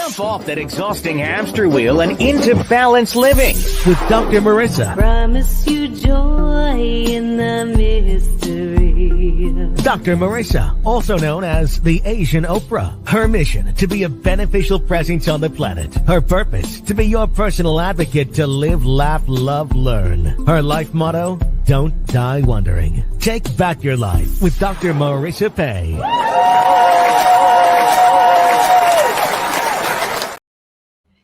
Jump off that exhausting hamster wheel and into balanced living with Dr. Marissa. Promise you joy in the mystery. Dr. Marissa, also known as the Asian Oprah. Her mission, to be a beneficial presence on the planet. Her purpose, to be your personal advocate to live, laugh, love, learn. Her life motto, don't die wondering. Take back your life with Dr. Marissa Pay.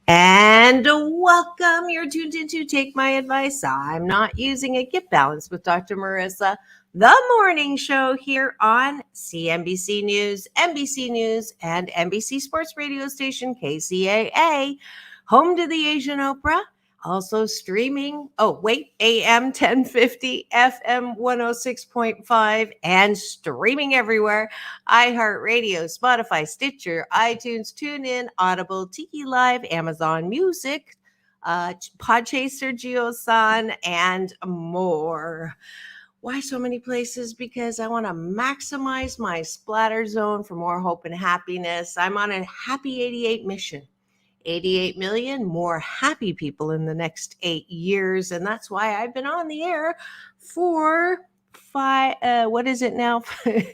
And welcome. You're tuned into Take My Advice. I'm not using it. Get Balanced with Dr. Marissa, the morning show here on CNBC News, NBC News, and NBC Sports radio station KCAA, home to the Asian Oprah. Also streaming, AM 1050, FM 106.5, and streaming everywhere. iHeartRadio, Spotify, Stitcher, iTunes, TuneIn, Audible, Tiki Live, Amazon Music, Podchaser, JioSaavn, and more. Why so many places? Because I want to maximize my splatter zone for more hope and happiness. I'm on a happy 88 mission. 88 million more happy people in the next 8 years. And that's why I've been on the air for what is it now? I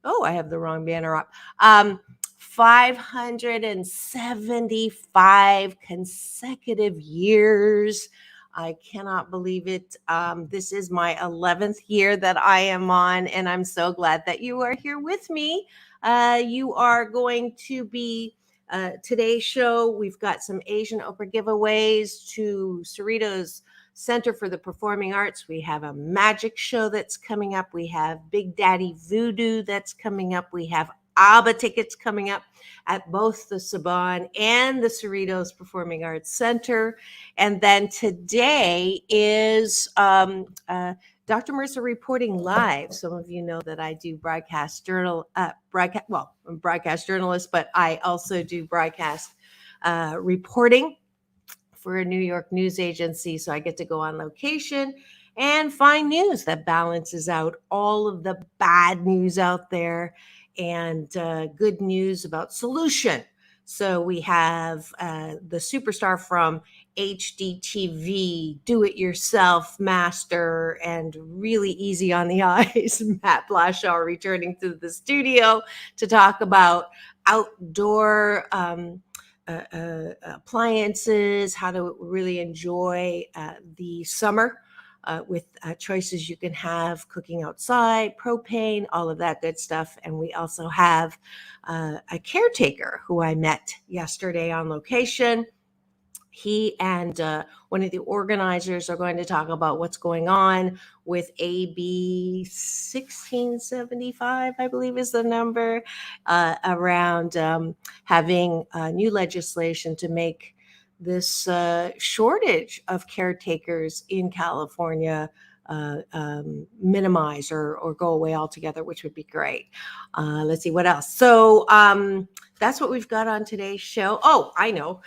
have the wrong banner up. 575 consecutive years. I cannot believe it. This is my 11th year that I am on, and I'm so glad that you are here with me. You are going to be today's show. We've got some Asian Oprah giveaways to Cerritos Center for the Performing Arts. We have a magic show that's coming up. We have Big Daddy Voodoo that's coming up. We have ABBA tickets coming up at both the Saban and the Cerritos Performing Arts Center. And then today is Dr. Marissa reporting live. Some of you know that I do I'm a broadcast journalist, but I also do broadcast reporting for a New York news agency. So I get to go on location and find news that balances out all of the bad news out there and good news about solution. So we have the superstar from HGTV, do-it-yourself master, and really easy on the eyes, Matt Blashaw, returning to the studio to talk about outdoor appliances, how to really enjoy the summer. With choices you can have cooking outside, propane, all of that good stuff. And we also have a caretaker who I met yesterday on location. He and one of the organizers are going to talk about what's going on with AB 1675, I believe is the number, around having new legislation to make this shortage of caretakers in California minimize or go away altogether, which would be great. Let's see what else. So that's what we've got on today's show. Oh, I know.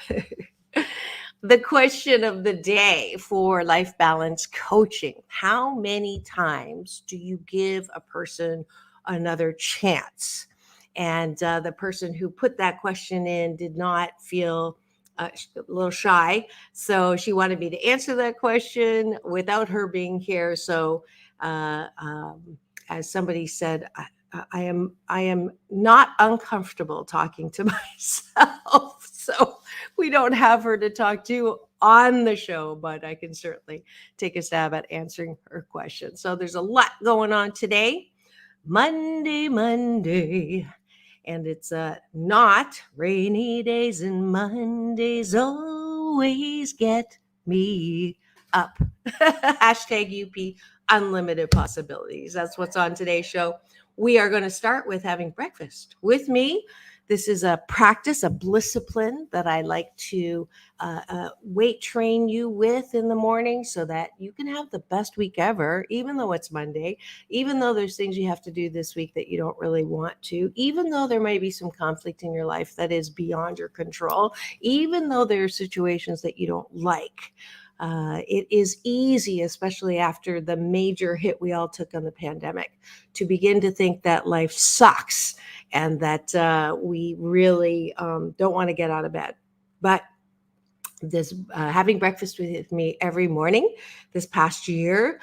The question of the day for life balance coaching: how many times do you give a person another chance? And the person who put that question in did not feel a little shy. So she wanted me to answer that question without her being here. So as somebody said, I am not uncomfortable talking to myself. So we don't have her to talk to on the show, but I can certainly take a stab at answering her question. So there's a lot going on today. Monday. And it's not rainy days and Mondays always get me up. Hashtag UP unlimited possibilities. That's what's on today's show. We are going to start with having breakfast with me. This is a practice, a discipline that I like to weight train you with in the morning so that you can have the best week ever, even though it's Monday, even though there's things you have to do this week that you don't really want to, even though there may be some conflict in your life that is beyond your control, even though there are situations that you don't like. It is easy, especially after the major hit we all took on the pandemic, to begin to think that life sucks and that we really don't want to get out of bed. But this having breakfast with me every morning this past year,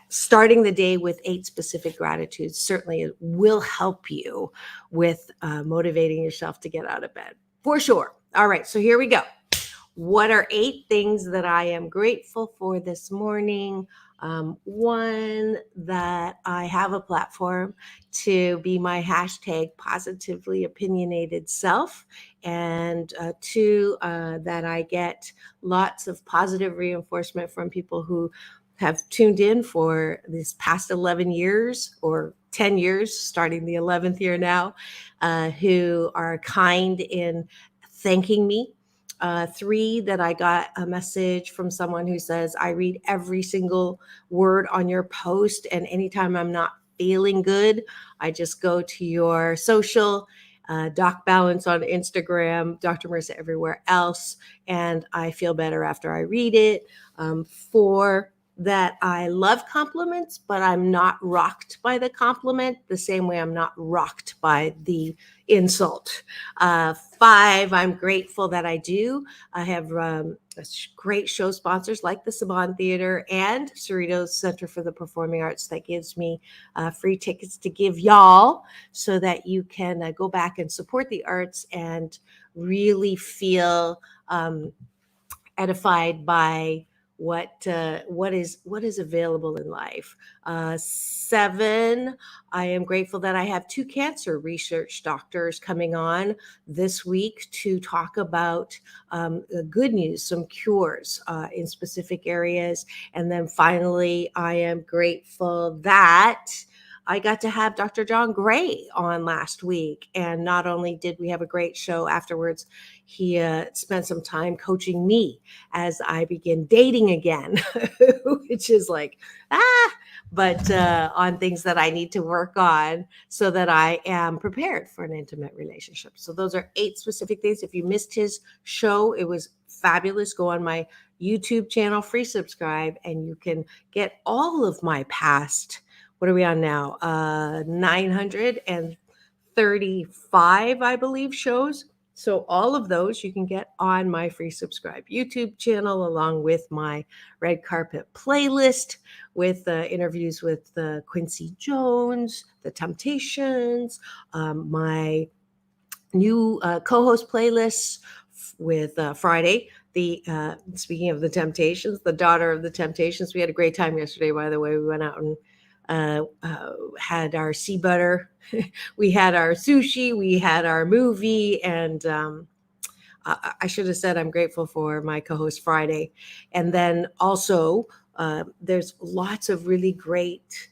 starting the day with 8 specific gratitudes certainly will help you with motivating yourself to get out of bed for sure. All right, so here we go. What are 8 things that I am grateful for this morning? One, that I have a platform to be my hashtag positively opinionated self. And 2, that I get lots of positive reinforcement from people who have tuned in for this past 11 years or 10 years, starting the 11th year now, who are kind in thanking me. 3, that I got a message from someone who says, I read every single word on your post, and anytime I'm not feeling good, I just go to your social, Doc Balance on Instagram, Dr. Marissa everywhere else, and I feel better after I read it. 4, that I love compliments, but I'm not rocked by the compliment the same way I'm not rocked by the insult. 5, I'm grateful that I do. I have great show sponsors like the Saban Theater and Cerritos Center for the Performing Arts that gives me free tickets to give y'all so that you can go back and support the arts and really feel edified by what is available in life. 7, I am grateful that I have 2 cancer research doctors coming on this week to talk about the good news, some cures in specific areas. And then finally, I am grateful that I got to have Dr. John Gray on last week. And not only did we have a great show afterwards, he spent some time coaching me as I begin dating again, which is like, but on things that I need to work on so that I am prepared for an intimate relationship. So those are 8 specific things. If you missed his show, it was fabulous. Go on my YouTube channel, free subscribe, and you can get all of my past, what are we on now? 935, I believe, shows. So all of those you can get on my free subscribe YouTube channel, along with my red carpet playlist with interviews with Quincy Jones, The Temptations, my new co-host playlists with Friday. Speaking of The Temptations, the daughter of The Temptations. We had a great time yesterday, by the way. We went out and had our sea butter, we had our sushi, we had our movie, and I should have said I'm grateful for my co-host Friday. And then also there's lots of really great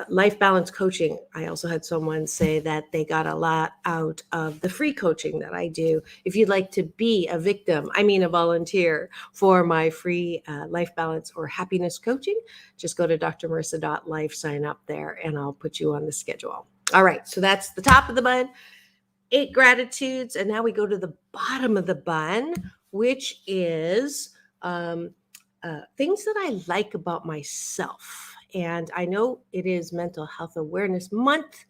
life balance coaching. I also had someone say that they got a lot out of the free coaching that I do. If you'd like to be a volunteer for my free life balance or happiness coaching, just go to drmarissa.life, sign up there, and I'll put you on the schedule. All right, so that's the top of the bun, 8 gratitudes. And now we go to the bottom of the bun, which is things that I like about myself. And I know it is Mental Health Awareness Month,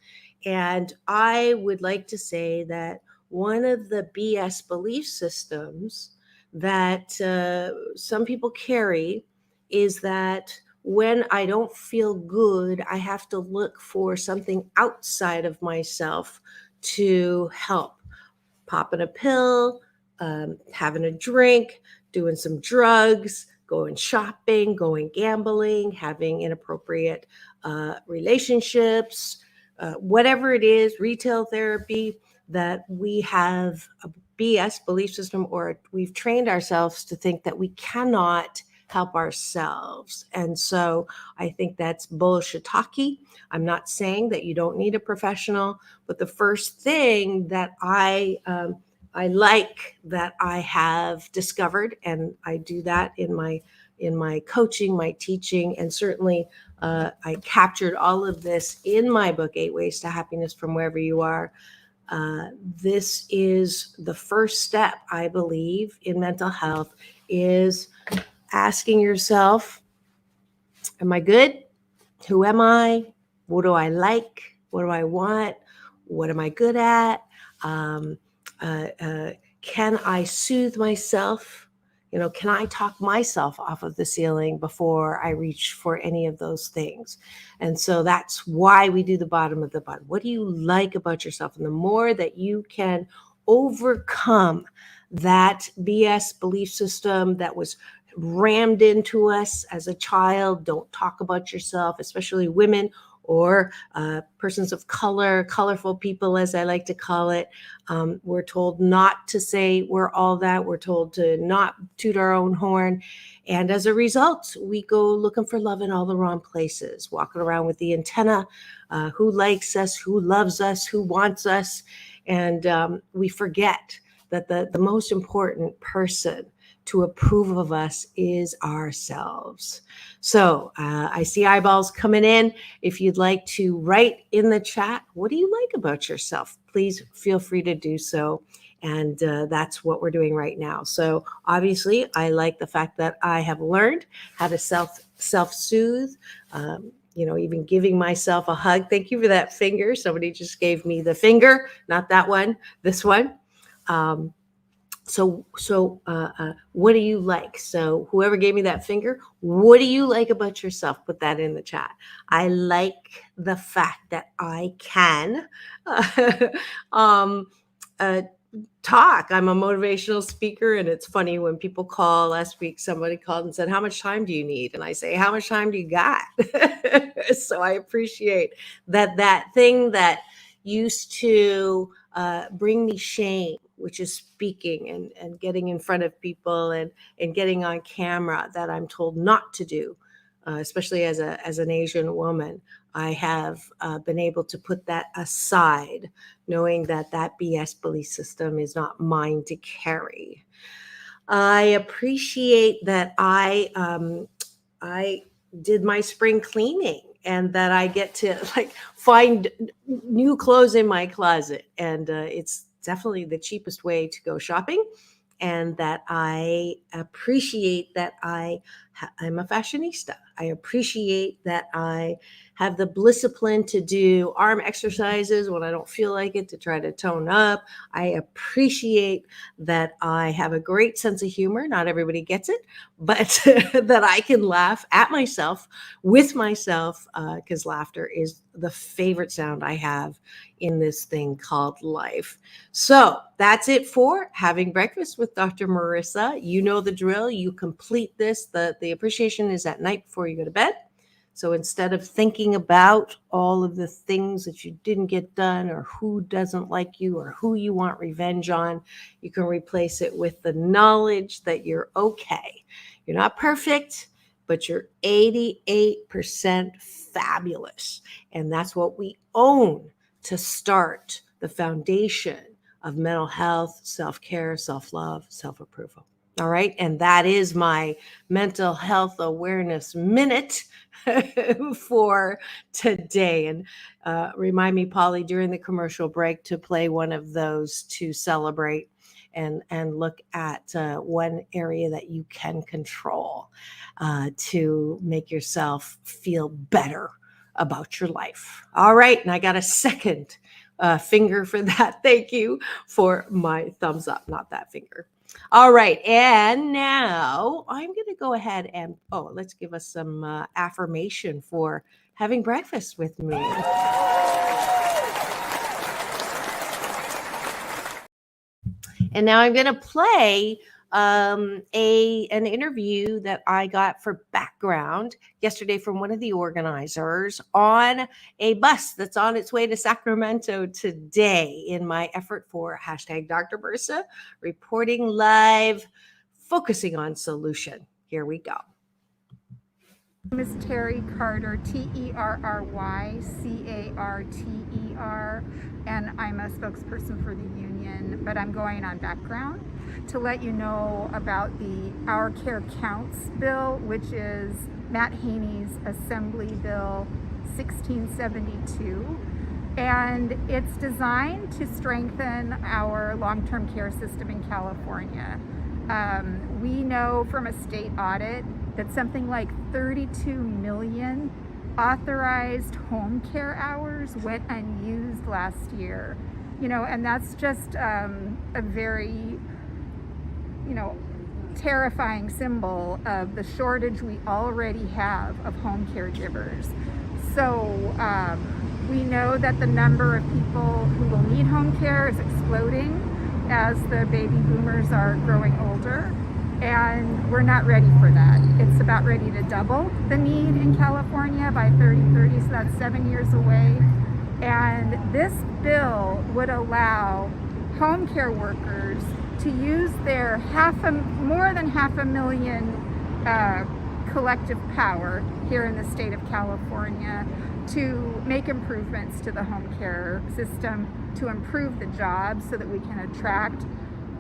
and I would like to say that one of the BS belief systems that some people carry is that when I don't feel good, I have to look for something outside of myself to help. Popping a pill, having a drink, doing some drugs, going shopping, going gambling, having inappropriate relationships, whatever it is, retail therapy, that we have a BS belief system, or we've trained ourselves to think that we cannot help ourselves. And so I think that's bullshit-talky. I'm not saying that you don't need a professional, but the first thing that I like that I have discovered, and I do that in my coaching, my teaching, and certainly I captured all of this in my book, 8 Ways to Happiness from Wherever You Are. This is the first step, I believe, in mental health, is asking yourself, am I good? Who am I? What do I like? What do I want? What am I good at? Um, can I soothe myself? Can I talk myself off of the ceiling before I reach for any of those things? And so that's why we do the bottom of the bottom. What do you like about yourself? And the more that you can overcome that BS belief system that was rammed into us as a child, don't talk about yourself, especially women or persons of color, colorful people, as I like to call it. We're told not to say we're all that. We're told to not toot our own horn. And as a result, we go looking for love in all the wrong places, walking around with the antenna, who likes us, who loves us, who wants us. And we forget that the most important person to approve of us is ourselves. So I see eyeballs coming in. If you'd like to write in the chat, what do you like about yourself? Please feel free to do so. And that's what we're doing right now. So obviously, I like the fact that I have learned how to self-soothe, even giving myself a hug. Thank you for that finger. Somebody just gave me the finger, not that one, this one. So what do you like? So whoever gave me that finger, what do you like about yourself? Put that in the chat. I like the fact that I can talk. I'm a motivational speaker, and it's funny when people call. Last week, somebody called and said, how much time do you need? And I say, how much time do you got? So I appreciate that thing that used to bring me shame, which is speaking and getting in front of people and getting on camera, that I'm told not to do, especially as an Asian woman. I have been able to put that aside, knowing that BS belief system is not mine to carry. I appreciate that I did my spring cleaning, and that I get to find new clothes in my closet. And it's definitely the cheapest way to go shopping. And that I appreciate that I'm a fashionista. I appreciate that I have the discipline to do arm exercises when I don't feel like it, to try to tone up. I appreciate that I have a great sense of humor. Not everybody gets it, but that I can laugh at myself, with myself, because laughter is the favorite sound I have in this thing called life. So that's it for Having Breakfast with Dr. Marissa. You know the drill. You complete this. The appreciation is at night before you go to bed. So instead of thinking about all of the things that you didn't get done, or who doesn't like you, or who you want revenge on, you can replace it with the knowledge that you're okay. You're not perfect, but you're 88% fabulous. And that's what we own to start the foundation of mental health, self-care, self-love, self-approval. All right. And that is my mental health awareness minute for today. And remind me, Polly, during the commercial break, to play one of those to celebrate and look at one area that you can control to make yourself feel better about your life. All right. And I got a second finger for that. Thank you for my thumbs up, not that finger. All right. And now I'm going to go ahead and, let's give us some affirmation for having breakfast with me. And now I'm going to play an interview that I got for background yesterday from one of the organizers on a bus that's on its way to Sacramento today, in my effort for #Dr. Marissa, reporting live, focusing on solution. Here we go. My name is Terry Carter, TerryCarter, and I'm a spokesperson for the union, but I'm going on background to let you know about the Our Care Counts bill, which is Matt Haney's Assembly Bill 1672. And it's designed to strengthen our long-term care system in California. We know from a state audit that something like 32 million authorized home care hours went unused last year. And that's just a very, terrifying symbol of the shortage we already have of home caregivers. So we know that the number of people who will need home care is exploding as the baby boomers are growing older, and we're not ready for that. It's about ready to double the need in California by 2030, so that's 7 years away. And this bill would allow home care workers to use their more than 500,000 collective power here in the state of California to make improvements to the home care system, to improve the jobs so that we can attract,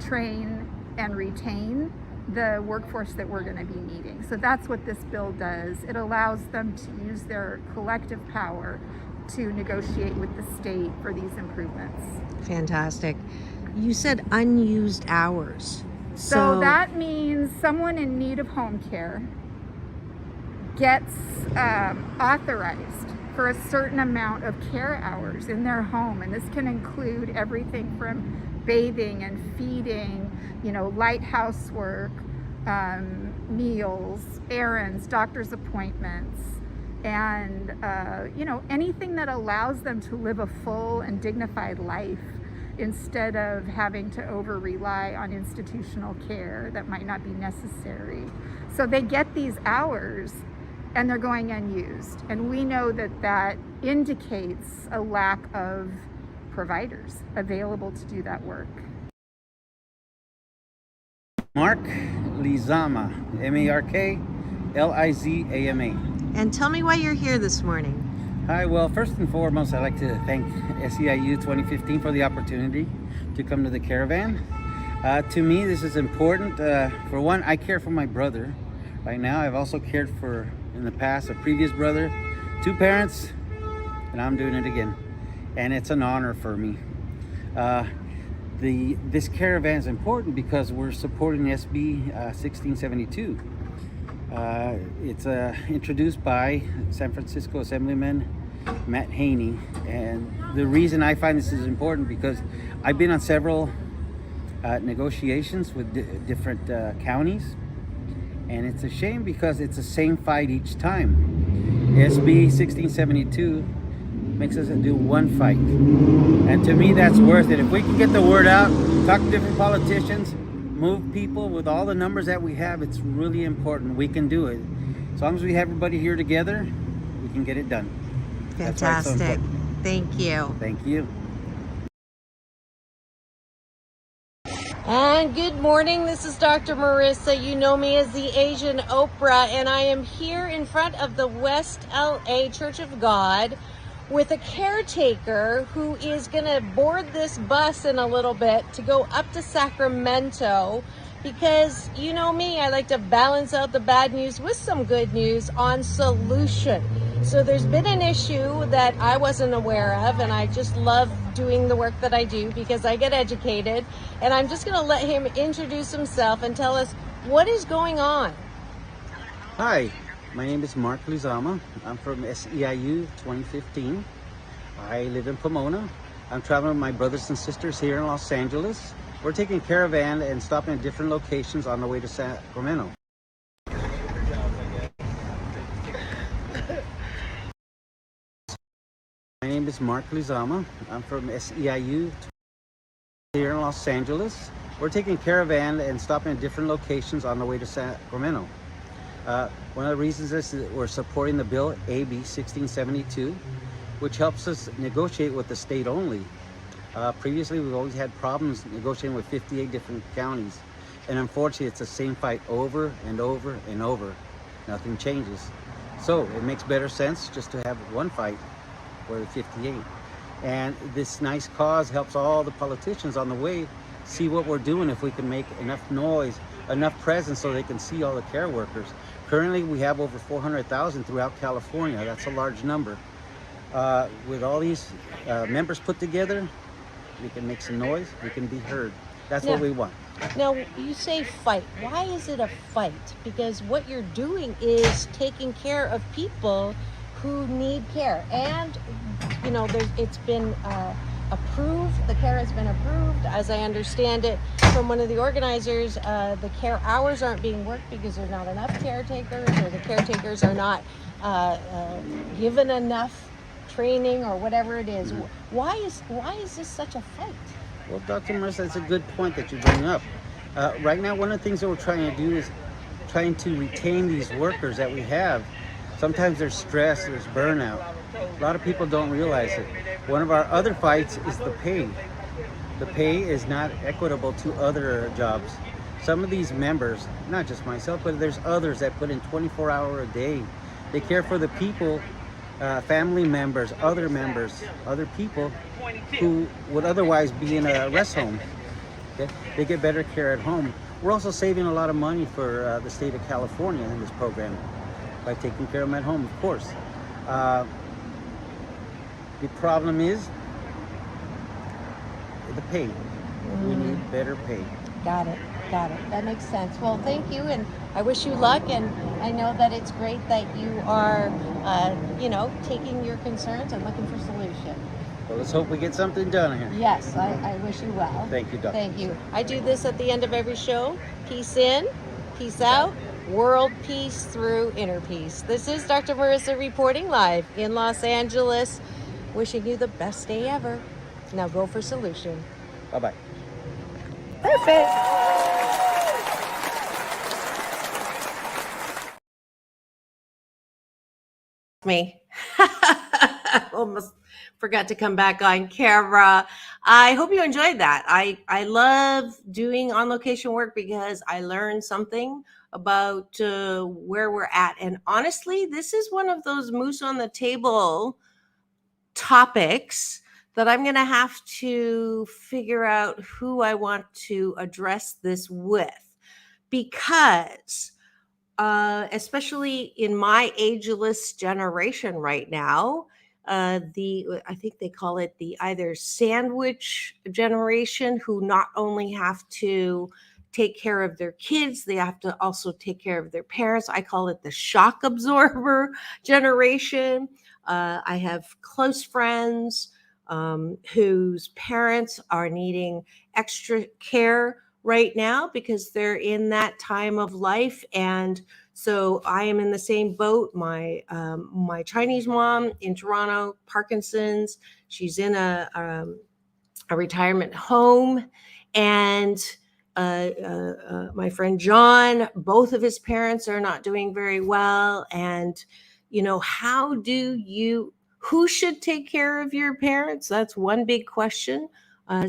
train, and retain the workforce that we're going to be needing. So that's what this bill does. It allows them to use their collective power to negotiate with the state for these improvements. Fantastic. You said unused hours. So that means someone in need of home care gets authorized for a certain amount of care hours in their home. And this can include everything from bathing and feeding, light housework, meals, errands, doctor's appointments, and anything that allows them to live a full and dignified life instead of having to over rely on institutional care that might not be necessary. So they get these hours and they're going unused. And we know that that indicates a lack of providers available to do that work. Mark Lizama, M-A-R-K-L-I-Z-A-M-A. And tell me why you're here this morning. Hi, well, first and foremost, I'd like to thank SEIU 2015 for the opportunity to come to the caravan. To me, this is important. For one, I care for my brother. Right now, I've also cared for, in the past, a previous brother, 2 parents, and I'm doing it again. And it's an honor for me. This caravan is important because we're supporting SB 1672. It's introduced by San Francisco Assemblyman Matt Haney, and the reason I find this is important because I've been on several negotiations with different counties, and it's a shame because it's the same fight each time. SB 1672 makes us do one fight, and to me that's worth it. If we can get the word out, talk to different politicians, move people with all the numbers that we have, it's really important. We can do it. As long as we have everybody here together, we can get it done. Fantastic. Thank you. Thank you. And good morning, this is Dr. Marissa. You know me as the Asian Oprah, and I am here in front of the West LA Church of God with a caretaker who is going to board this bus in a little bit to go up to Sacramento, because you know me, I like to balance out the bad news with some good news on solution. So there's been an issue that I wasn't aware of, and I just love doing the work that I do because I get educated, and I'm just going to let him introduce himself and tell us what is going on. Hi, my name is Mark Lizama. I'm from SEIU 2015. I live in Pomona. I'm traveling with my brothers and sisters here in Los Angeles. We're taking caravan and stopping at different locations on the way to Sacramento. My name is Mark Lizama. I'm from SEIU here in Los Angeles. We're taking caravan and stopping at different locations on the way to Sacramento. One of the reasons is that we're supporting the bill AB 1672, which helps us negotiate with the state only. Previously, we've always had problems negotiating with 58 different counties, and unfortunately, it's the same fight over and over and over. Nothing changes. So it makes better sense just to have one fight for the 58. And this nice cause helps all the politicians on the way see what we're doing, if we can make enough noise, enough presence so they can see all the care workers. Currently, we have over 400,000 throughout California. That's a large number. With all these members put together, we can make some noise, we can be heard. That's what we want. Now, you say fight. Why is it a fight? Because what you're doing is taking care of people who need care. And, it's been approved. The care has been approved. As I understand it from one of the organizers, the care hours aren't being worked because there's not enough caretakers, or the caretakers are not given enough training, or whatever it is. Why is this such a fight? Well, Dr. Marissa, that's a good point that you bring up. Right now, one of the things that we're trying to do is trying to retain these workers that we have. Sometimes there's stress, there's burnout. A lot of people don't realize it. One of our other fights is the pay. The pay is not equitable to other jobs. Some of these members, not just myself, but there's others that put in 24 hours a day. They care for the people, family members, other people who would otherwise be in a rest home. Okay? They get better care at home. We're also saving a lot of money for the state of California in this program by taking care of them at home, of course. The problem is the pay. We need better pay. Got it. That makes sense. Well, thank you, and I wish you luck, and I know that it's great that you are, taking your concerns and looking for solutions. Well, let's hope we get something done here. Yes, I wish you well. Thank you, Doctor. Thank you. I do this at the end of every show. Peace in, peace out, world peace through inner peace. This is Dr. Marissa reporting live in Los Angeles, wishing you the best day ever. Now go for solution. Bye-bye. Perfect. Me. Almost forgot to come back on camera. I hope you enjoyed that. I love doing on location work because I learned something about where we're at. And honestly, this is one of those moose on the table topics that I'm going to have to figure out who I want to address this with, because especially in my ageless generation right now, I think they call it the either sandwich generation, who not only have to take care of their kids, they have to also take care of their parents. I call it the shock absorber generation. I have close friends whose parents are needing extra care right now because they're in that time of life. And so I am in the same boat. My Chinese mom in Toronto, Parkinson's, she's in a retirement home. And my friend John, both of his parents are not doing very well. And, who should take care of your parents? That's one big question.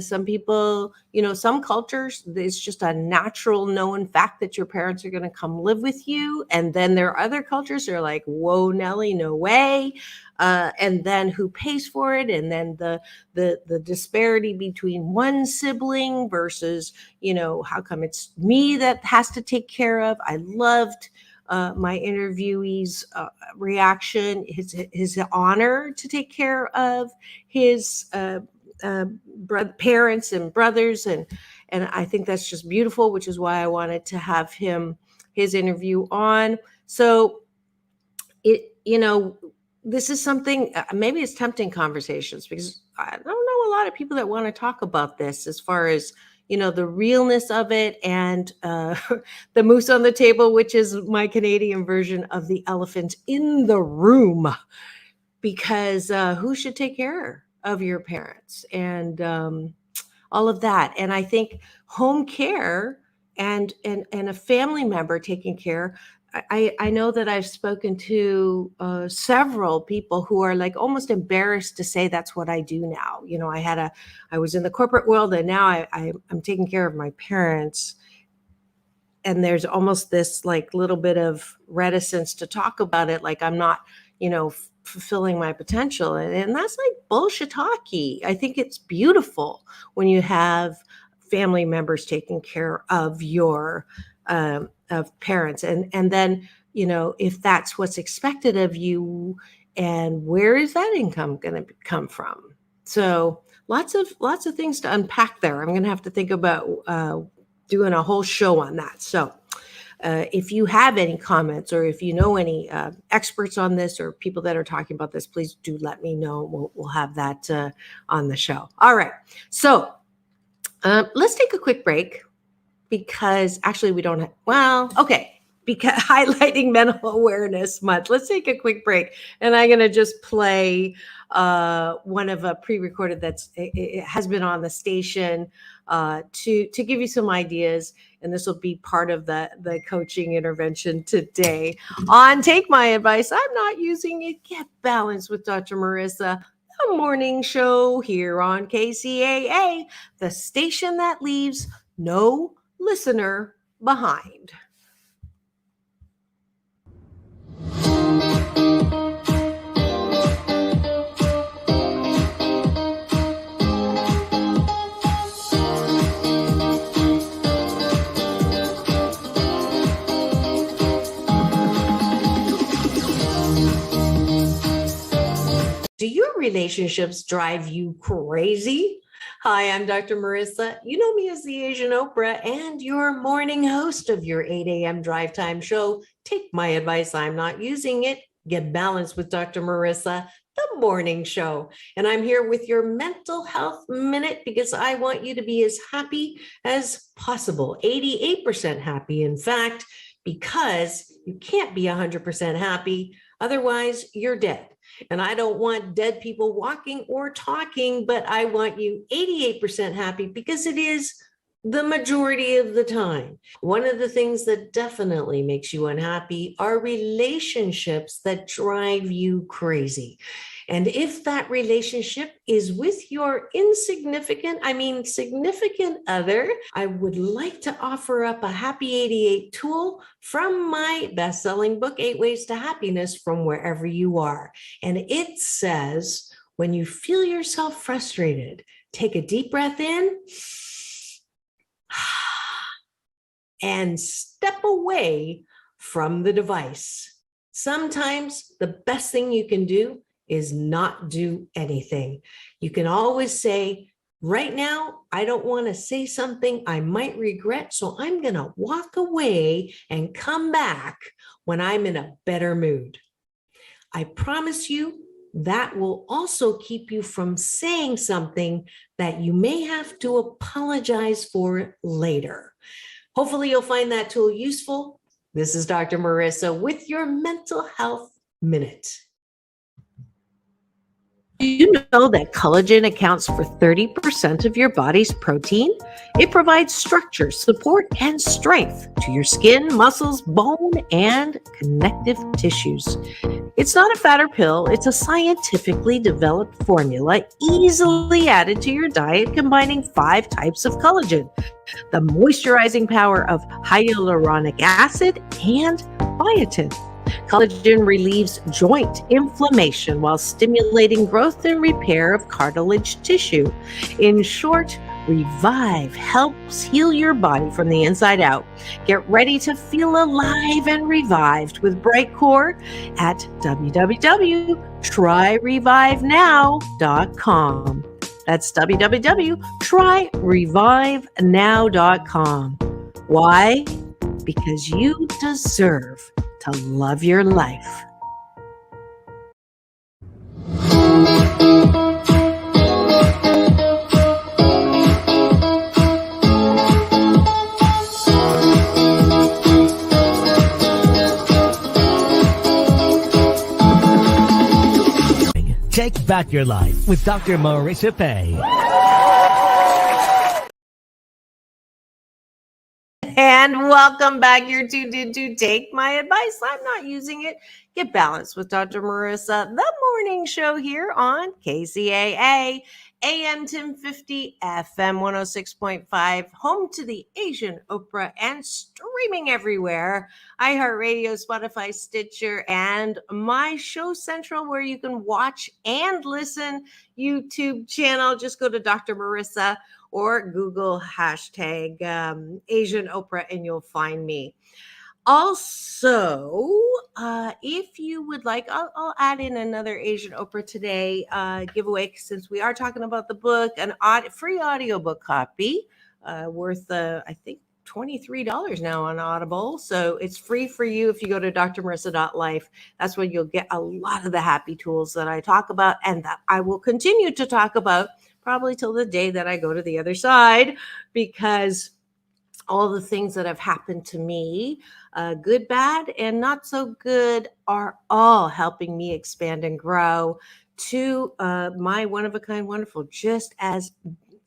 Some people, some cultures, it's just a natural known fact that your parents are going to come live with you. And then there are other cultures that are like, whoa, Nelly, no way. And then who pays for it? And then the disparity between one sibling versus, how come it's me that has to take care of? I loved my interviewee's reaction, his honor to take care of his parents and brothers, and I think that's just beautiful, which is why I wanted to have his interview on. So this is something, maybe it's tempting conversations, because I don't know a lot of people that want to talk about this as far as the realness of it, and the moose on the table, which is my Canadian version of the elephant in the room, because who should take care of your parents and all of that. And I think home care and a family member taking care, I know that I've spoken to several people who are like almost embarrassed to say that's what I do now. I was in the corporate world, and now I'm taking care of my parents. And there's almost this like little bit of reticence to talk about it. Like I'm not, fulfilling my potential. And that's like bullshit talkie. I think it's beautiful when you have family members taking care of your of parents. And then, if that's what's expected of you, And where is that income going to come from? So lots of things to unpack there. I'm going to have to think about doing a whole show on that. So if you have any comments, or if you know any experts on this, or people that are talking about this, please do let me know. We'll have that on the show. All right. So let's take a quick break, because actually we don't have, okay, because highlighting Mental Awareness Month. Let's take a quick break, and I'm going to just play one of a pre-recorded it has been on the station to give you some ideas, and this will be part of the coaching intervention today on Take My Advice. I'm Not Using It. Get Balanced with Dr. Marissa, the morning show here on KCAA, the station that leaves no listener behind. Do your relationships drive you crazy? Hi, I'm Dr. Marissa. You know me as the Asian Oprah, and your morning host of your 8 a.m. drive time show. Take my advice. I'm not using it. Get Balanced with Dr. Marissa, the morning show. And I'm here with your mental health minute, because I want you to be as happy as possible. 88% happy, in fact, because you can't be 100% happy. Otherwise, you're dead. And I don't want dead people walking or talking, but I want you 88% happy, because it is the majority of the time. One of the things that definitely makes you unhappy are relationships that drive you crazy. And if that relationship is with your significant other, I would like to offer up a Happy 88 tool from my best-selling book, 8 Ways to Happiness from Wherever You Are. And it says, when you feel yourself frustrated, take a deep breath in and step away from the device. Sometimes the best thing you can do is not do anything. You can always say, right now, I don't want to say something I might regret, so I'm going to walk away and come back when I'm in a better mood. I promise you that will also keep you from saying something that you may have to apologize for later. Hopefully you'll find that tool useful. This is Dr. Marissa with your Mental Health Minute. Do you know that collagen accounts for 30% of your body's protein? It provides structure, support, and strength to your skin, muscles, bone, and connective tissues. It's not a fat or pill. It's a scientifically developed formula easily added to your diet, combining 5 types of collagen: the moisturizing power of hyaluronic acid and biotin. Collagen relieves joint inflammation while stimulating growth and repair of cartilage tissue. In short, Revive helps heal your body from the inside out. Get ready to feel alive and revived with Bright Core at www.tryrevivenow.com. That's www.tryrevivenow.com. Why? Because you deserve to love your life. Take back your life with Dr. Marissa Pay. And welcome back. You're tuned to Take My Advice. I'm not using it. Get Balanced with Dr. Marissa, the morning show here on KCAA, AM 1050, FM 106.5, home to the Asian Oprah, and streaming everywhere. iHeartRadio, Spotify, Stitcher, and My Show Central, where you can watch and listen. YouTube channel. Just go to Dr. Marissa or Google hashtag Asian Oprah, and you'll find me. Also, if you would like, I'll add in another Asian Oprah Today giveaway, since we are talking about the book, an free audiobook copy worth, I think, $23 now on Audible. So it's free for you if you go to drmarissa.life. That's where you'll get a lot of the happy tools that I talk about and that I will continue to talk about probably till the day that I go to the other side, because all the things that have happened to me, good, bad, and not so good, are all helping me expand and grow to my one of a kind wonderful, just as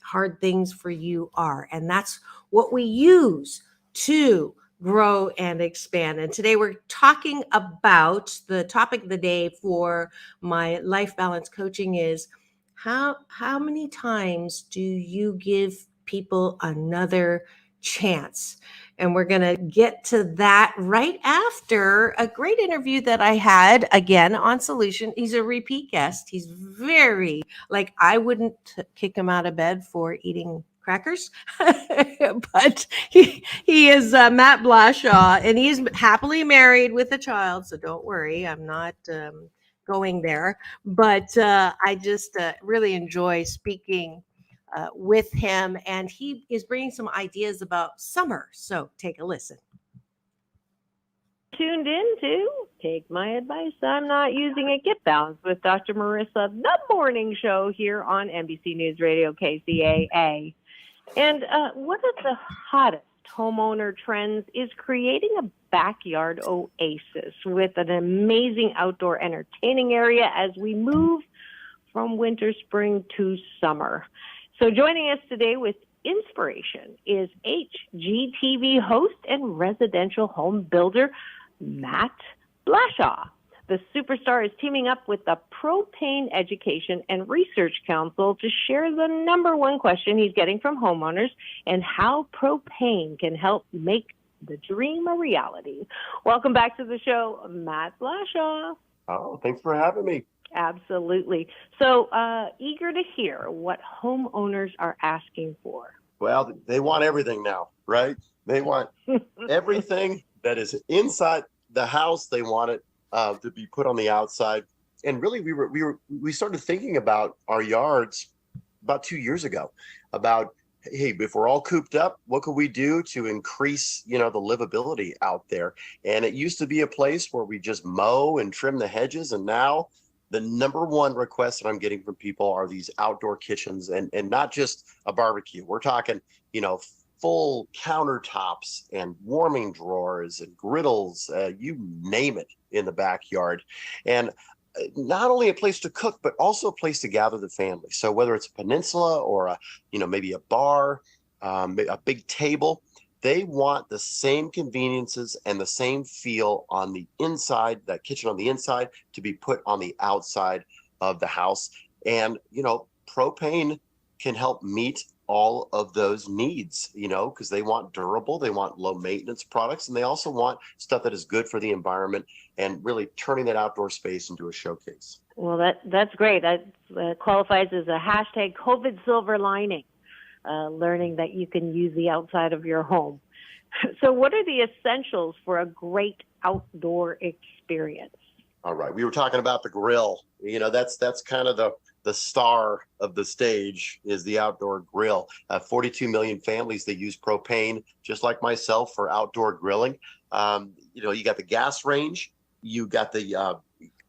hard things for you are. And that's what we use to grow and expand. And today we're talking about the topic of the day for my life balance coaching is how many times do you give people another chance? And we're going to get to that right after a great interview that I had again on Solution. He's a repeat guest. He's very, like, I wouldn't kick him out of bed for eating crackers, but he is Matt Blashaw, and he's happily married with a child. So don't worry, I'm not going there. But I just really enjoy speaking with him, and he is bringing some ideas about summer. So take a listen. Tuned in to Take My Advice, I'm Not Using It, Get Balanced with Dr. Marissa, the morning show here on NBC News Radio KCAA. And one of the hottest homeowner trends is creating a backyard oasis with an amazing outdoor entertaining area as we move from winter, spring to summer. So joining us today with inspiration is HGTV host and residential home builder, Matt Blashaw. The superstar is teaming up with the Propane Education and Research Council to share the number one question he's getting from homeowners and how propane can help make the dream a reality. Welcome back to the show, Matt Blashaw. Oh, thanks for having me. Absolutely. So eager to hear what homeowners are asking for. Well, they want everything now, right? They want everything that is inside the house. They want it to be put on the outside. And really, we started thinking about our yards about 2 years ago about, hey, if we're all cooped up, what could we do to increase, the livability out there? And it used to be a place where we just mow and trim the hedges. And now the number one request that I'm getting from people are these outdoor kitchens, and not just a barbecue. We're talking, full countertops and warming drawers and griddles, you name it, in the backyard. And not only a place to cook, but also a place to gather the family. So whether it's a peninsula or maybe a bar, a big table, they want the same conveniences and the same feel on the inside, that kitchen on the inside, to be put on the outside of the house. And, propane can help meet all of those needs, because they want durable, they want low maintenance products, and they also want stuff that is good for the environment and really turning that outdoor space into a showcase. Well, that's great. That qualifies as a hashtag COVID silver lining. Learning that you can use the outside of your home. So what are the essentials for a great outdoor experience? All right. We were talking about the grill. That's kind of the star of the stage is the outdoor grill. 42 million families that use propane, just like myself, for outdoor grilling. You got the gas range, you got the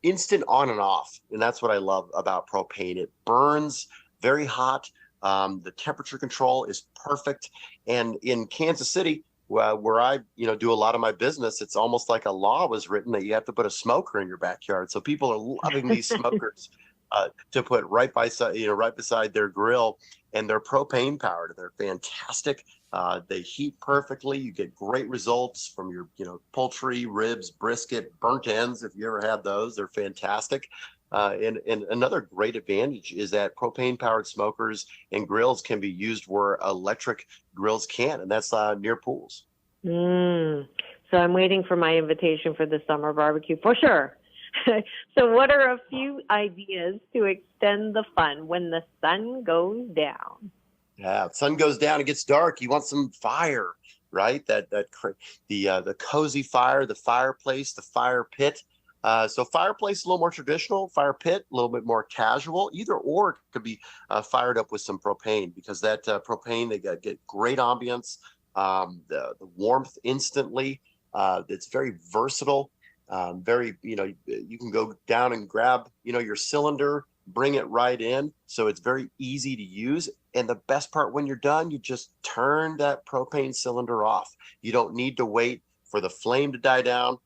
instant on and off. And that's what I love about propane. It burns very hot. The temperature control is perfect. And in Kansas City, where I do a lot of my business, it's almost like a law was written that you have to put a smoker in your backyard. So people are loving these smokers to put right beside their grill, and they're propane powered. They're fantastic. They heat perfectly. You get great results from your poultry, ribs, brisket, burnt ends. If you ever had those, they're fantastic. And another great advantage is that propane-powered smokers and grills can be used where electric grills can't, and that's near pools. So I'm waiting for my invitation for the summer barbecue for sure. So what are a few ideas to extend the fun when the sun goes down? Yeah, sun goes down, it gets dark. You want some fire. right? The cozy fire, the fireplace, the fire pit. So fireplace, a little more traditional, fire pit, a little bit more casual. Either or could be fired up with some propane, because that propane, they get great ambience, the warmth instantly. It's very versatile. Very, you can go down and grab, your cylinder, bring it right in. So it's very easy to use. And the best part, when you're done, you just turn that propane cylinder off. You don't need to wait for the flame to die down,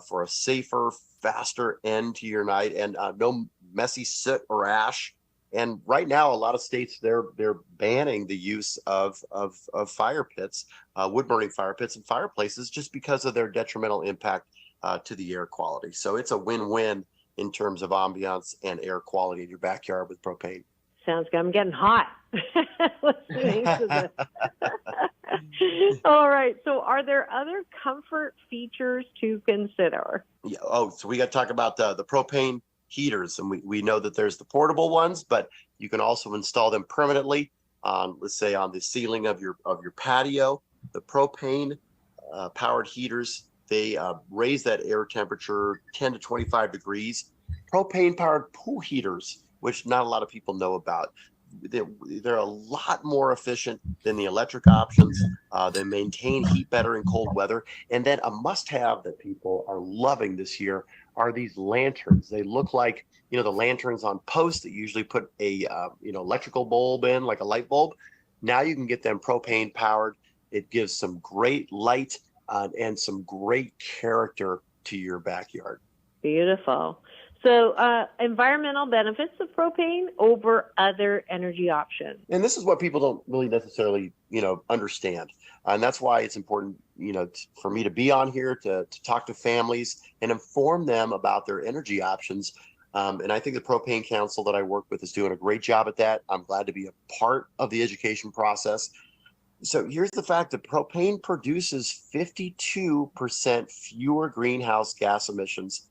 for a safer, faster end to your night, and no messy soot or ash. And right now, a lot of states, they're banning the use of fire pits, wood burning fire pits and fireplaces, just because of their detrimental impact to the air quality. So it's a win-win in terms of ambiance and air quality in your backyard with propane. Sounds good. I'm getting hot listening to this. All right. So are there other comfort features to consider? Yeah. Oh, so we got to talk about the propane heaters. And we know that there's the portable ones, but you can also install them permanently on, let's say, on the ceiling of your patio. The propane powered heaters, they raise that air temperature 10 to 25 degrees. Propane powered pool heaters, which not a lot of people know about, they're a lot more efficient than the electric options. They maintain heat better in cold weather. And then a must-have that people are loving this year are these lanterns. They look like, the lanterns on posts that usually put a electrical bulb in, like a light bulb. Now you can get them propane powered. It gives some great light and some great character to your backyard. Beautiful. So environmental benefits of propane over other energy options. And this is what people don't really necessarily, understand. And that's why it's important, for me to be on here to talk to families and inform them about their energy options. And I think the Propane Council that I work with is doing a great job at that. I'm glad to be a part of the education process. So here's the fact that propane produces 52% fewer greenhouse gas emissions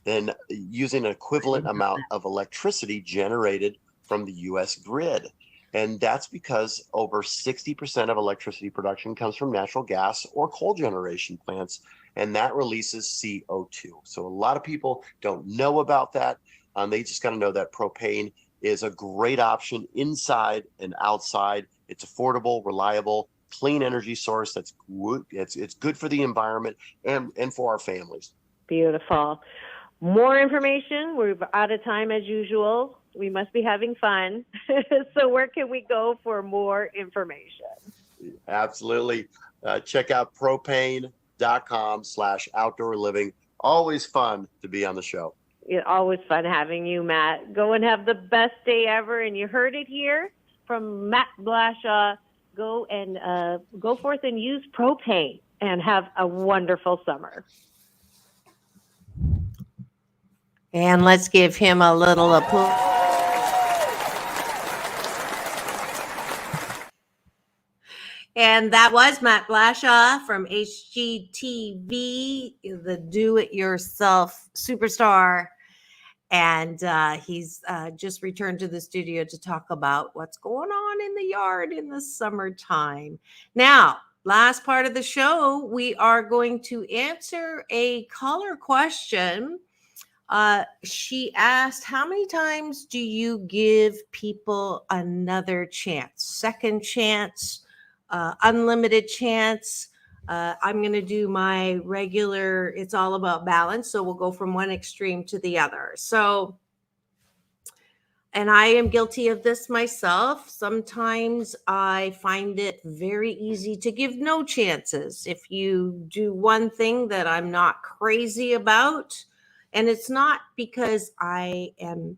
than using an equivalent amount of electricity generated from the U.S. grid. And that's because over 60% of electricity production comes from natural gas or coal generation plants, and that releases CO2. So a lot of people don't know about that. They just got to know that propane is a great option inside and outside. It's affordable, reliable, clean energy source that's good. It's good for the environment and for our families. Beautiful. More information. We're out of time as usual. We must be having fun. So where can we go for more information? Absolutely. Check out propane.com/outdoor living. Always fun to be on the show. It's always fun having you, Matt. Go and have the best day ever. And you heard it here from Matt Blashaw. Go and go forth and use propane and have a wonderful summer. And let's give him a little applause. And that was Matt Blashaw from HGTV, the do-it-yourself superstar. And he's just returned to the studio to talk about what's going on in the yard in the summertime. Now, last part of the show, we are going to answer a caller question. She asked, how many times do you give people another chance? Second chance, unlimited chance. I'm going to do my regular, it's all about balance. So we'll go from one extreme to the other. So, and I am guilty of this myself. Sometimes I find it very easy to give no chances. If you do one thing that I'm not crazy about, and it's not because I am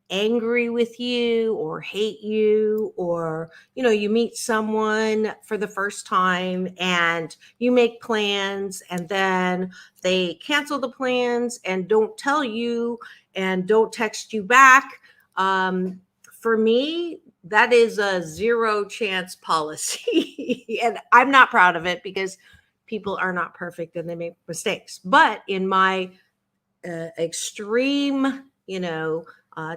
angry with you or hate you, or, you meet someone for the first time and you make plans and then they cancel the plans and don't tell you and don't text you back. For me, that is a zero chance policy. And I'm not proud of it because people are not perfect and they make mistakes. But in my extreme,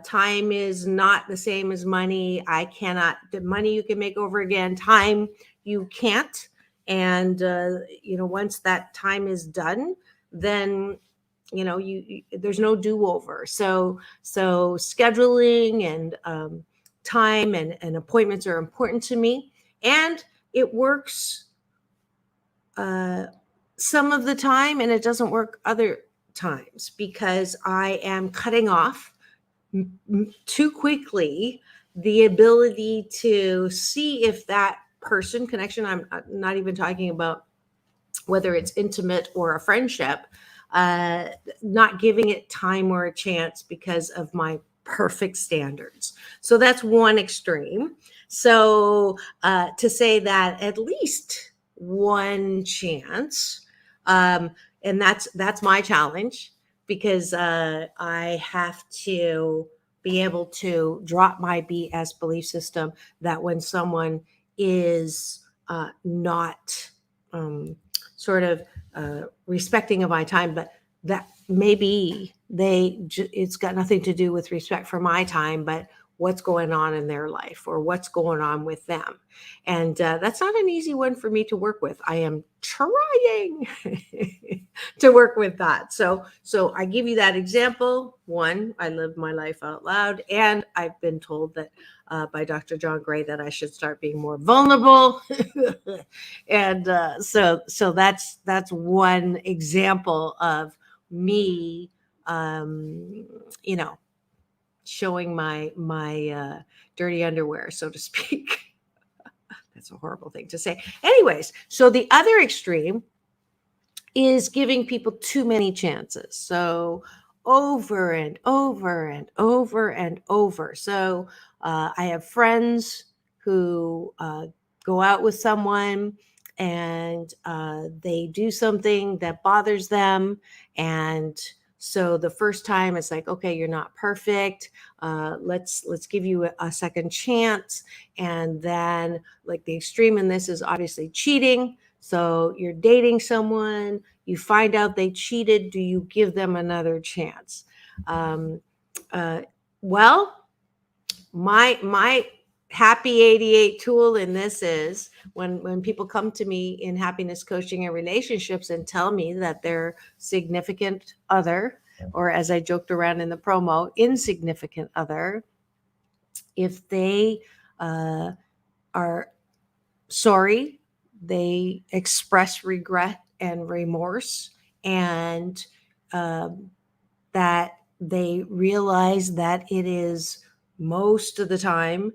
time is not the same as money. The money you can make over again, time you can't. And once that time is done, then there's no do-over. So scheduling and time and appointments are important to me, and it works some of the time, and it doesn't work other times, because I am cutting off too quickly the ability to see if that person connection, I'm not even talking about whether it's intimate or a friendship, not giving it time or a chance because of my perfect standards. So that's one extreme. So to say that at least one chance, and that's my challenge, because I have to be able to drop my BS belief system that when someone is not sort of respecting of my time, but that maybe it's got nothing to do with respect for my time, but what's going on in their life or what's going on with them. And that's not an easy one for me to work with. I am trying to work with that. So I give you that example. One, I live my life out loud, and I've been told that by Dr. John Gray that I should start being more vulnerable. And so that's one example of me, showing my dirty underwear, so to speak. That's a horrible thing to say. Anyways, so the other extreme is giving people too many chances. So over and over and over and over. So I have friends who go out with someone, and they do something that bothers them. And so the first time it's like, okay, you're not perfect. Let's give you a second chance. And then, like, the extreme in this is obviously cheating. So you're dating someone, you find out they cheated. Do you give them another chance? Well, my happy 88 tool in this is when people come to me in happiness coaching and relationships and tell me that their significant other, or as I joked around in the promo, insignificant other, if they are sorry, they express regret and remorse, and that they realize that it is most of the time,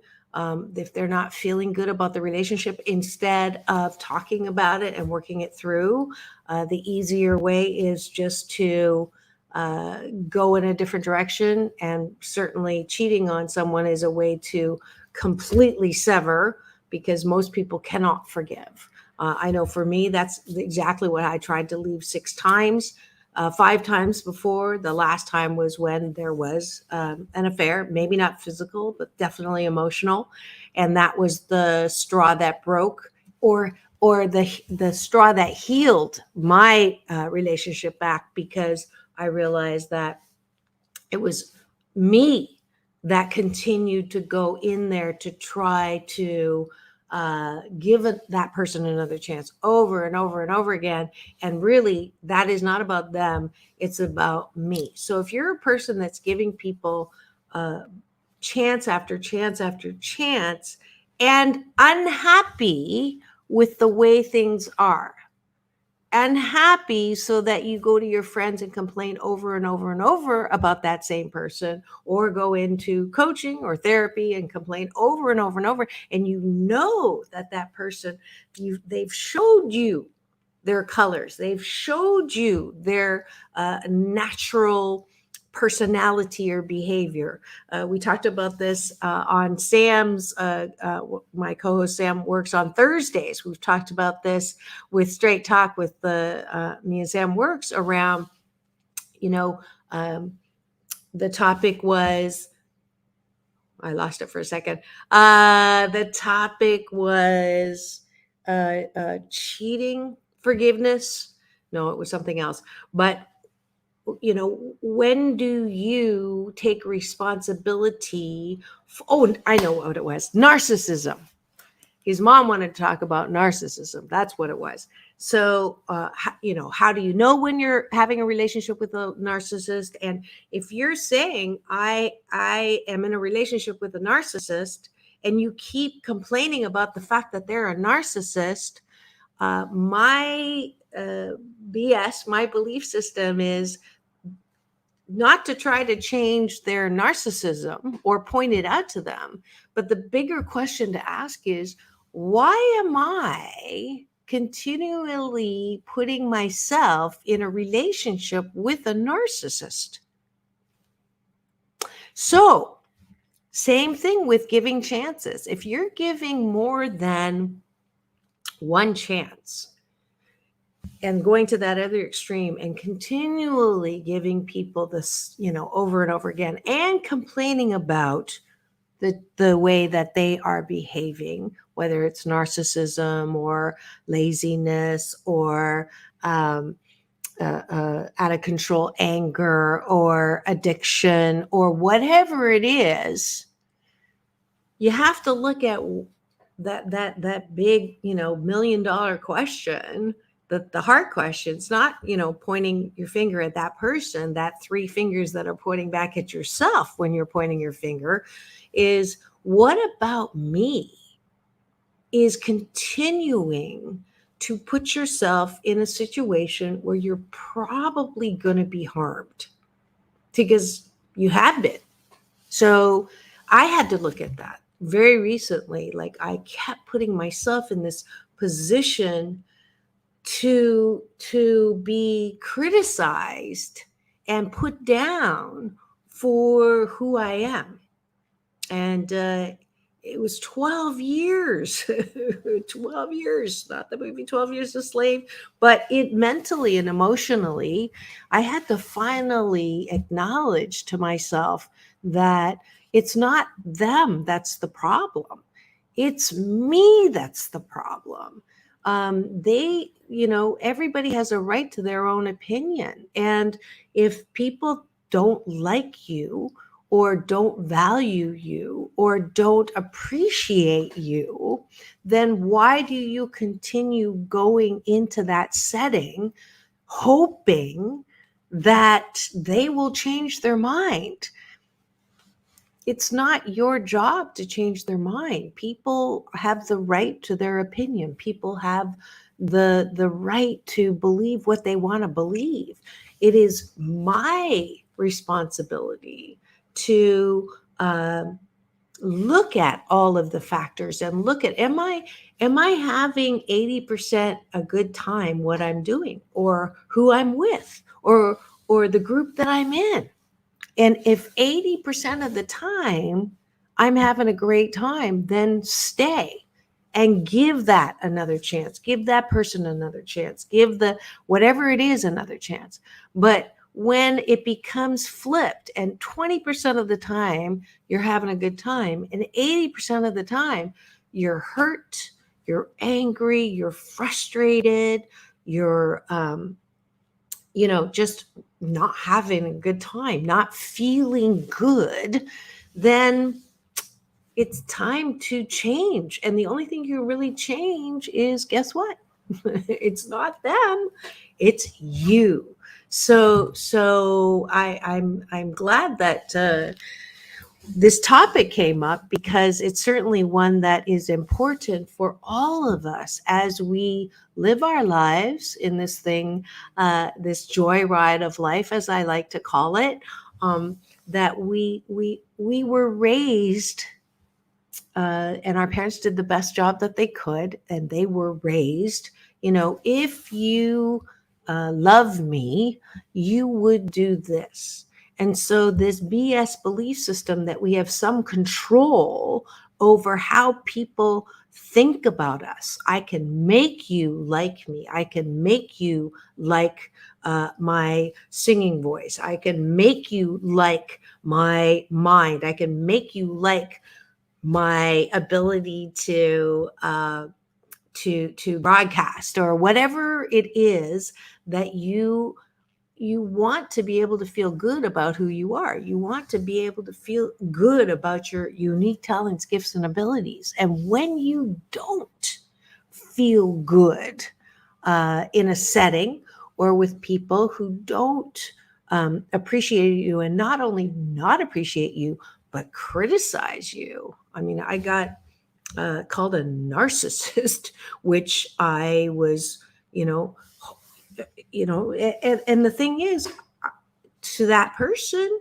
if they're not feeling good about the relationship, instead of talking about it and working it through, the easier way is just to go in a different direction. And certainly cheating on someone is a way to completely sever, because most people cannot forgive. I know for me, that's exactly what I tried to leave 6 times. 5 times before. The last time was when there was an affair, maybe not physical, but definitely emotional. And that was the straw that broke, or the straw that healed my relationship back, because I realized that it was me that continued to go in there to try to give that person another chance over and over and over again. And really, that is not about them. It's about me. So if you're a person that's giving people chance after chance after chance, and unhappy with the way things are, unhappy so that you go to your friends and complain over and over and over about that same person, or go into coaching or therapy and complain over and over and over, and you know that person, they've showed you their colors, they've showed you their natural personality or behavior. We talked about this on Sam's, my co-host Sam works on Thursdays. We've talked about this with Straight Talk with me and Sam works around, the topic was, I lost it for a second. The topic was cheating, forgiveness. No, it was something else. But when do you take responsibility I know what it was. Narcissism. his mom wanted to talk about narcissism. That's what it was. So, how do you know when you're having a relationship with a narcissist? And if you're saying, I am in a relationship with a narcissist, and you keep complaining about the fact that they're a narcissist, my BS, my belief system is not to try to change their narcissism or point it out to them. But the bigger question to ask is, why am I continually putting myself in a relationship with a narcissist? So, same thing with giving chances. If you're giving more than one chance and going to that other extreme and continually giving people this, over and over again, and complaining about the way that they are behaving, whether it's narcissism or laziness or out of control anger or addiction or whatever it is, you have to look at that big, $1 million question, the hard question. It's not, pointing your finger at that person, that 3 fingers that are pointing back at yourself when you're pointing your finger, is what about me is continuing to put yourself in a situation where you're probably going to be harmed, because you have been. So I had to look at that very recently. Like, I kept putting myself in this position to be criticized and put down for who I am. And it was 12 years, 12 years, not the movie 12 Years a Slave, but it mentally and emotionally, I had to finally acknowledge to myself that it's not them that's the problem. It's me that's the problem. Everybody has a right to their own opinion. And if people don't like you, or don't value you, or don't appreciate you, then why do you continue going into that setting hoping that they will change their mind? It's not your job to change their mind. People have the right to their opinion. People have the right to believe what they want to believe. It is my responsibility to look at all of the factors and look at, am I having 80% a good time what I'm doing, or who I'm with, or the group that I'm in? And if 80% of the time I'm having a great time, then stay and give that another chance. Give that person another chance. Give the whatever it is another chance. But when it becomes flipped and 20% of the time you're having a good time and 80% of the time you're hurt, you're angry, you're frustrated, you're just not having a good time, not feeling good, then it's time to change. And the only thing you really change is, guess what? It's not them, it's you. So I'm glad that this topic came up, because it's certainly one that is important for all of us as we live our lives in this thing, this joyride of life, as I like to call it. That we were raised, and our parents did the best job that they could, and they were raised, if you love me, you would do this. And so this BS belief system that we have some control over how people think about us. I can make you like me. I can make you like my singing voice. I can make you like my mind. I can make you like my ability to broadcast, or whatever it is that you you want to be able to feel good about who you are. You want to be able to feel good about your unique talents, gifts, and abilities. And when you don't feel good in a setting or with people who don't appreciate you, and not only not appreciate you, but criticize you. I mean, I got called a narcissist, which I was, and the thing is, to that person,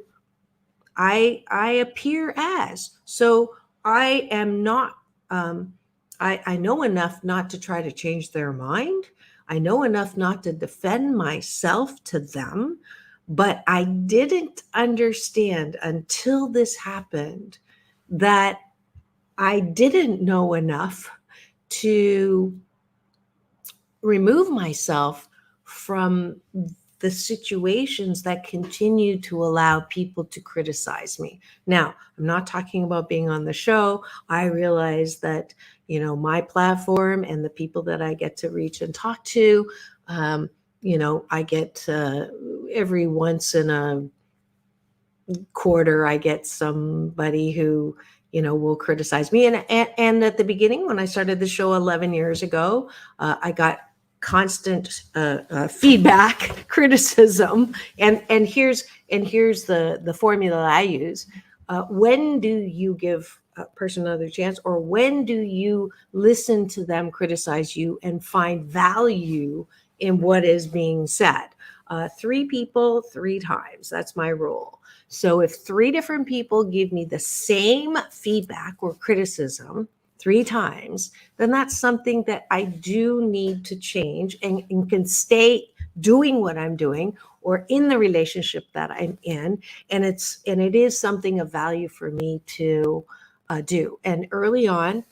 I appear as. So I am not. I know enough not to try to change their mind. I know enough not to defend myself to them, but I didn't understand until this happened that I didn't know enough to remove myself from the situations that continue to allow people to criticize me. Now, I'm not talking about being on the show. I realize that, my platform and the people that I get to reach and talk to, I get every once in a quarter, I get somebody who, will criticize me. And at the beginning, when I started the show 11 years ago, I got constant feedback, criticism, and here's the formula I use. When do you give a person another chance, or when do you listen to them criticize you and find value in what is being said? 3 people, 3 times. That's my rule. So if 3 different people give me the same feedback or criticism 3 times, then that's something that I do need to change and can stay doing what I'm doing or in the relationship that I'm in. And it is something of value for me to do. And early on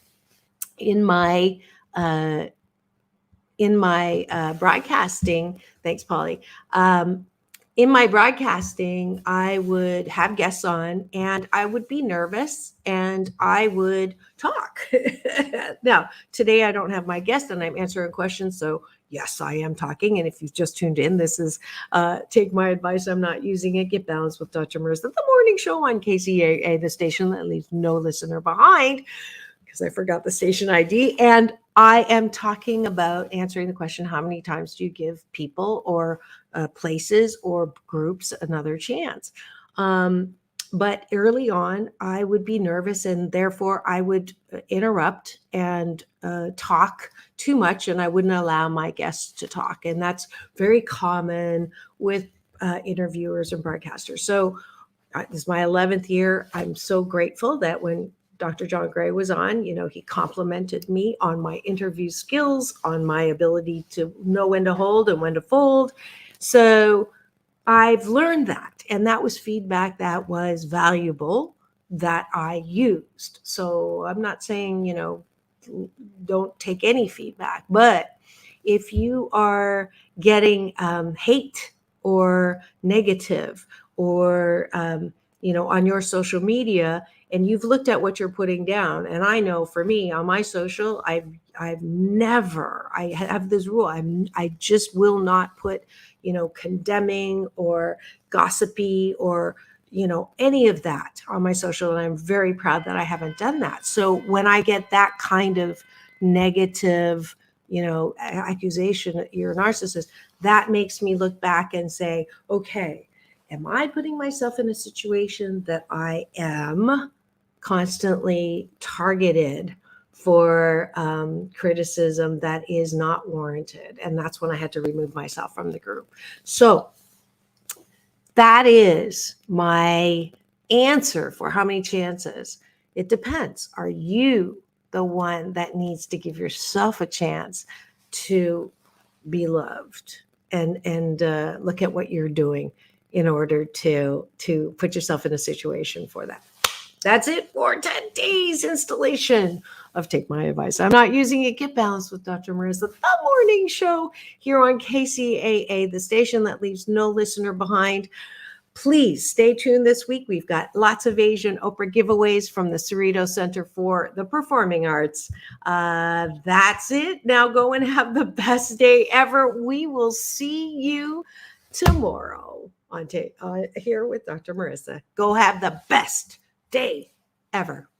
in my broadcasting, thanks, Polly. In my broadcasting, I would have guests on and I would be nervous and I would talk. Now, today I don't have my guest and I'm answering questions. So yes, I am talking. And if you've just tuned in, this is Take My Advice, I'm Not Using It, Get Balanced with Dr. Marissa, the morning show on KCAA, the station that leaves no listener behind, because I forgot the station ID. And I am talking about answering the question, how many times do you give people or places or groups another chance? But early on, I would be nervous and therefore I would interrupt and talk too much, and I wouldn't allow my guests to talk. And that's very common with interviewers and broadcasters. So this is my 11th year. I'm so grateful that when Dr. John Gray was on, he complimented me on my interview skills, on my ability to know when to hold and when to fold. So I've learned that. And that was feedback that was valuable that I used. So I'm not saying, don't take any feedback. But if you are getting hate or negative or, on your social media, and you've looked at what you're putting down. And I know for me on my social, I have this rule. I just will not put, condemning or gossipy or, any of that on my social. And I'm very proud that I haven't done that. So when I get that kind of negative, accusation that you're a narcissist, that makes me look back and say, okay, am I putting myself in a situation that I am constantly targeted for criticism that is not warranted? And that's when I had to remove myself from the group. So that is my answer for how many chances. It depends. Are you the one that needs to give yourself a chance to be loved and look at what you're doing in order to put yourself in a situation for that? That's it for today's installation of Take My Advice. I'm Not Using It, Get Balanced with Dr. Marissa, the morning show here on KCAA, the station that leaves no listener behind. Please stay tuned this week. We've got lots of Asian Oprah giveaways from the Cerrito Center for the Performing Arts. That's it. Now go and have the best day ever. We will see you tomorrow on here with Dr. Marissa. Go have the best day ever.